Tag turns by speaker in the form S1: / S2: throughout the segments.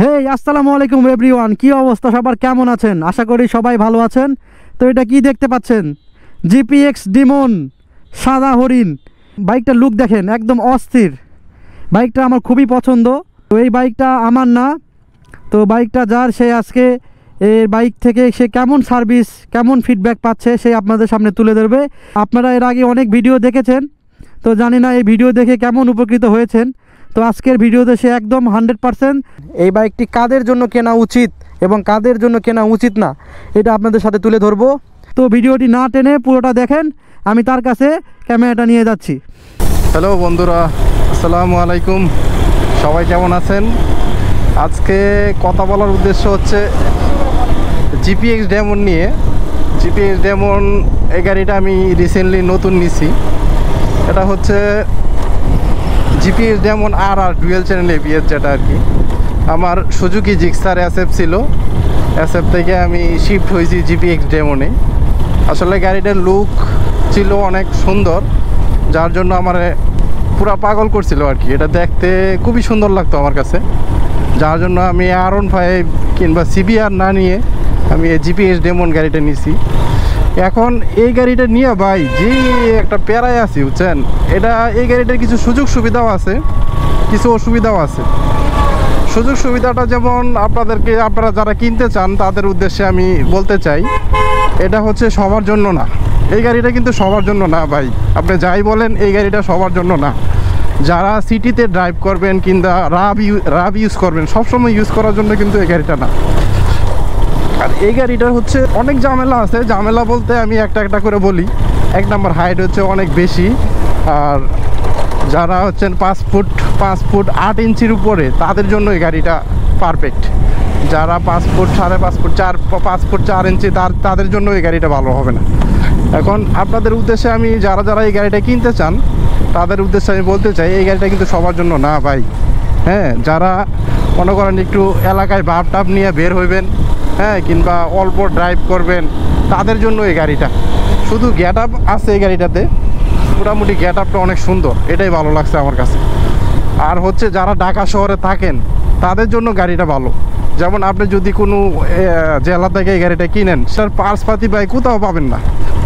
S1: হেই আসসালামু আলাইকুম এভরিওয়ান, কি অবস্থা সবার, কেমন আছেন? আশা করি সবাই ভালো আছেন। তো এটা কি দেখতে পাচ্ছেন? জিপিএক্স ডিমন সাদা হরিণ বাইকটার লুক দেখেন, একদম অস্থির। বাইকটা আমার খুবই পছন্দ। তো এই বাইকটা আমার না, তো বাইকটা যার, সে আজকে এই বাইক থেকে সে কেমন সার্ভিস, কেমন ফিডব্যাক পাচ্ছে সে আপনাদের সামনে তুলে ধরবে। আপনারা এর আগে অনেক ভিডিও দেখেছেন, তো জানি না এই ভিডিও দেখে কেমন উপকৃত হয়েছেন। তো আজকের ভিডিওতে সে একদম 100% এই বাইকটি কাদের জন্য কেনা উচিত এবং কাদের জন্য কেনা উচিত না এটা আপনাদের সাথে তুলে ধরবো। তো ভিডিওটি না টেনে পুরোটা দেখেন, আমি তার কাছে ক্যামেরাটা নিয়ে যাচ্ছি।
S2: হ্যালো বন্ধুরা, আসসালামু আলাইকুম। সবাই কেমন আছেন? আজকে কথা বলার উদ্দেশ্য হচ্ছে জিপিএক্স ডেমন নিয়ে। জিপিএক্স ডেমন এই গাড়িটা আমি রিসেন্টলি নতুন নিছি। এটা হচ্ছে জিপিএক্স ডেমন আর ডুয়েল চ্যানেল এবিএস, যেটা আর কি আমার সুজুকি জিক্সার এসএফ ছিল। এসএফ থেকে আমি শিফট হয়েছি জিপিএক্স ডেমনে। আসলে গাড়িটার লুক ছিল অনেক সুন্দর, যার জন্য আমার পুরা পাগল করছিল আর কি। এটা দেখতে খুবই সুন্দর লাগতো আমার কাছে, যার জন্য আমি R15 কিংবা সিবিআর না নিয়ে আমি এই জিপিএক্স ডেমন গাড়িটা নিছি। এখন এই গাড়িটা নিয়ে ভাই যে একটা প্যারায় আছি বুঝছেন। এই গাড়িটার কিছু সুযোগ সুবিধাও আছে, কিছু অসুবিধাও আছে। সুযোগ সুবিধাটা যেমন আপনারা যারা কিনতে চান তাদের উদ্দেশ্যে আমি বলতে চাই, এটা হচ্ছে সবার জন্য না। এই গাড়িটা কিন্তু সবার জন্য না ভাই, আপনি যাই বলেন এই গাড়িটা সবার জন্য না। যারা সিটিতে ড্রাইভ করবেন কিংবা রাব ইউজ করবেন, সবসময় ইউজ করার জন্য কিন্তু এই গাড়িটা না। আর এই গাড়িটার হচ্ছে অনেক ঝামেলা আছে। ঝামেলা বলতে আমি একটা করে বলি। 1 নম্বর, হাইট হচ্ছে অনেক বেশি। আর যারা হচ্ছেন 5 ফুট 8 ইঞ্চির উপরে, তাদের জন্য এই গাড়িটা পারফেক্ট। যারা 5 ফুট 5 ফুট 4 ইঞ্চি, তাদের জন্য এই গাড়িটা ভালো হবে না। এখন আপনাদের উদ্দেশ্যে আমি যারা এই গাড়িটা কিনতে চান তাদের উদ্দেশ্যে আমি বলতে চাই, এই গাড়িটা কিন্তু সবার জন্য না ভাই। হ্যাঁ, যারা মনে করেন একটু এলাকায় ভাব নিয়ে বের হইবেন, হ্যাঁ, কিংবা অল্প ড্রাইভ করবেন, তাদের জন্য এই গাড়িটা। শুধু গেট আপ আছে এই গাড়িটাতে, মোটামুটি গেট আপটা অনেক সুন্দর, এটাই ভালো লাগছে আমার কাছে। আর হচ্ছে যারা ঢাকা শহরে থাকেন তাদের জন্য গাড়িটা ভালো। যেমন আপনি যদি কোনো জেলা থেকে এই গাড়িটা কিনেন, সেটার পার্সপাতি ভাই কোথাও পাবেন না,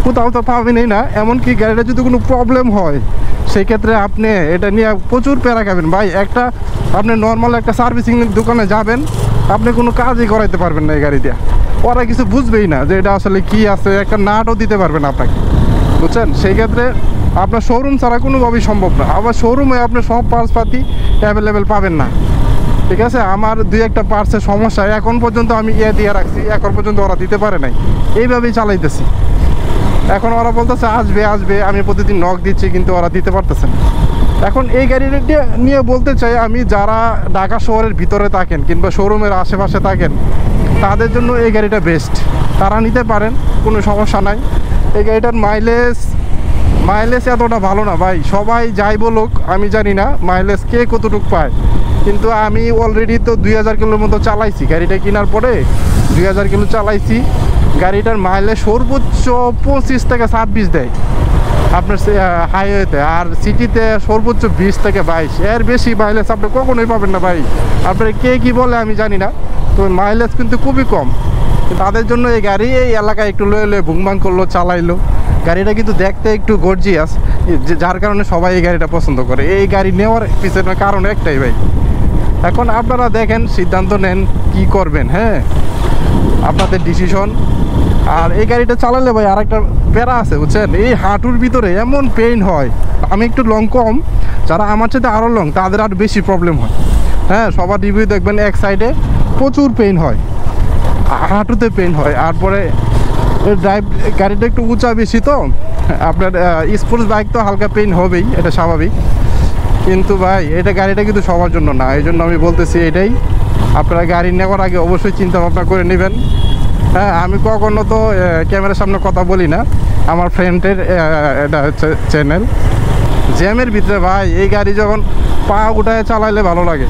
S2: কোথাও তো পাবেনই না। এমনকি গাড়িটা যদি কোনো প্রবলেম হয়, সেই ক্ষেত্রে আপনি এটা নিয়ে প্রচুর প্যারা খাবেন ভাই। আপনি নর্মাল একটা সার্ভিসিং দোকানে যাবেন, আপনি কোনো কাজই করাইতে পারবেন না এই গাড়ি দিয়ে। ওরা কিছু বুঝবেই না যে এটা আসলে কি আছে, একটা নাটও দিতে পারবেন আপনাকে, বুঝছেন। সেই ক্ষেত্রে আপনার শোরুম ছাড়া কোনোভাবেই সম্ভব না। আবার শোরুমে আপনি সব পার্টসপাতি অ্যাভেলেবেল পাবেন না, ঠিক আছে। আমার 2-1টা পার্টসের সমস্যা এখন পর্যন্ত আমি দিয়ে রাখছি, এখন পর্যন্ত ওরা দিতে পারে নাই। এইভাবেই চালাইতেছি। এখন ওরা বলতেছে আসবে, আমি প্রতিদিন নক দিচ্ছি, কিন্তু ওরা দিতে পারতেছে না। এখন এই গাড়িটা নিয়ে বলতে চাই আমি, যারা ঢাকা শহরের ভিতরে থাকেন কিংবা শোরুমের আশেপাশে থাকেন, তাদের জন্য এই গাড়িটা বেস্ট। তারা নিতে পারেন, কোনো সমস্যা নাই। এই গাড়িটার মাইলেজ এতটা ভালো না ভাই। সবাই যাই বলুক, আমি জানি না মাইলেজ কে কতটুকু পায়, কিন্তু আমি অলরেডি তো 2000 কিলোর মতো চালাইছি। গাড়িটা কেনার পরে 2000 কিলো চালাইছি। গাড়িটার মাইলেজ সর্বোচ্চ 25 থেকে 26 দেয় আপনার হাইওয়েতে, আর সিটিতে সর্বোচ্চ 20 থেকে 22। এর বেশি মাইলেজ আপনি কখনোই পাবেন না ভাই। আপনার কে কী বলে আমি জানি না, তো মাইলেজ কিন্তু খুবই কম। তাদের জন্য এই গাড়ি এই এলাকায় একটু লয়ে ভুংভাং করলো, চালাইলো। গাড়িটা কিন্তু দেখতে একটু গর্জিয়াস, যার কারণে সবাই এই গাড়িটা পছন্দ করে। এই গাড়ি নেওয়ার পিছনে কারণ একটাই ভাই। এখন আপনারা দেখেন, সিদ্ধান্ত নেন কি করবেন। হ্যাঁ, আপনাদের ডিসিশন। আর এই গাড়িটা চালালে ভাই আরেকটা প্যারা আছে বুঝছেন, এই হাঁটুর ভিতরে এমন পেইন হয়। আমি একটু লং কম, যারা আমার সাথে আরও লং, তাদের আর বেশি প্রবলেম হয়। হ্যাঁ, সবার রিভিউ দেখবেন এক সাইডে প্রচুর পেইন হয়, হাঁটুতে পেইন হয়। আর পরে গাড়িটা একটু উঁচা বেশি, তো আপনার স্পোর্টস বাইক তো হালকা পেইন হবেই, এটা স্বাভাবিক। কিন্তু ভাই গাড়িটা কিন্তু সবার জন্য না। এই জন্য আমি বলতেছি এটাই, আপনারা গাড়ি নেওয়ার আগে অবশ্যই চিন্তা ভাবনা করে নেবেন। হ্যাঁ, আমি কখনো তো ক্যামেরার সামনে কথা বলি না। আমার ফ্রেন্ডের এটা হচ্ছে চ্যানেল। জ্যামের ভিতরে ভাই এই গাড়ি যখন পা উঠায় চালাইলে ভালো লাগে।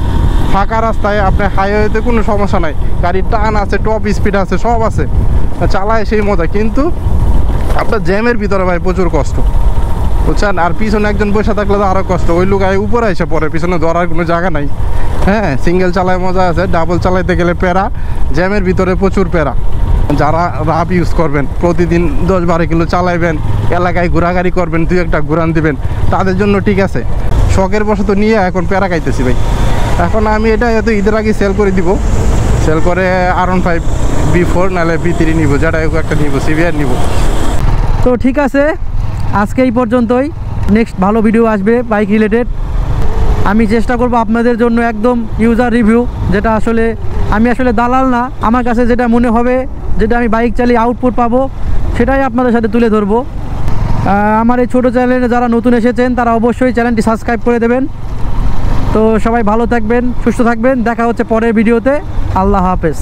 S2: ফাঁকা রাস্তায় আপনার হাইওয়েতে কোনো সমস্যা নাই, গাড়ির টান আছে, টপ স্পিড আছে, সব আছে, চালায় সেই মজা। কিন্তু আপনার জ্যামের ভিতরে ভাই প্রচুর কষ্ট। বুঝছেন। আর পিছনে একজন বসে থাকলে তো আরও কষ্ট, ওই লোক উপরে এসে পড়ে, পিছনে ধরার কোনো জায়গা নাই। হ্যাঁ, সিঙ্গেল চালায় মজা আছে, ডাবল চালাইতে গেলে প্যারা, জ্যামের ভিতরে প্রচুর প্যারা। যারা রাফ ইউজ করবেন, প্রতিদিন 10-12 কিলো চালাইবেন, এলাকায় ঘোরাঘুরি করবেন, 2-1টা ঘুরান দিবেন, তাদের জন্য ঠিক আছে। শখের বশত নিয়ে এখন প্যারা খাইতেছি ভাই। এখন আমি এটা হয়তো ঈদের আগে সেল করে দিব, সেল করে R15 B4 নাহলে B3 নিব, যেটা একটা নিব, সিভিআর নিব।
S1: তো ঠিক আছে, আজকে এই পর্যন্তই। নেক্সট ভালো ভিডিও আসবে বাইক রিলেটেড। আমি চেষ্টা করব আপনাদের জন্য একদম ইউজার রিভিউ, যেটা আসলে আমি আসলে দালাল না, আমার কাছে যেটা মনে হবে, যেটা আমি বাইক চালিয়ে আউটপুট পাবো, সেটাই আপনাদের সাথে তুলে ধরবো। আমার এই ছোটো চ্যানেলে যারা নতুন এসেছেন তারা অবশ্যই চ্যানেলটি সাবস্ক্রাইব করে দেবেন। তো সবাই ভালো থাকবেন, সুস্থ থাকবেন, দেখা হচ্ছে পরের ভিডিওতে। আল্লাহ হাফেজ।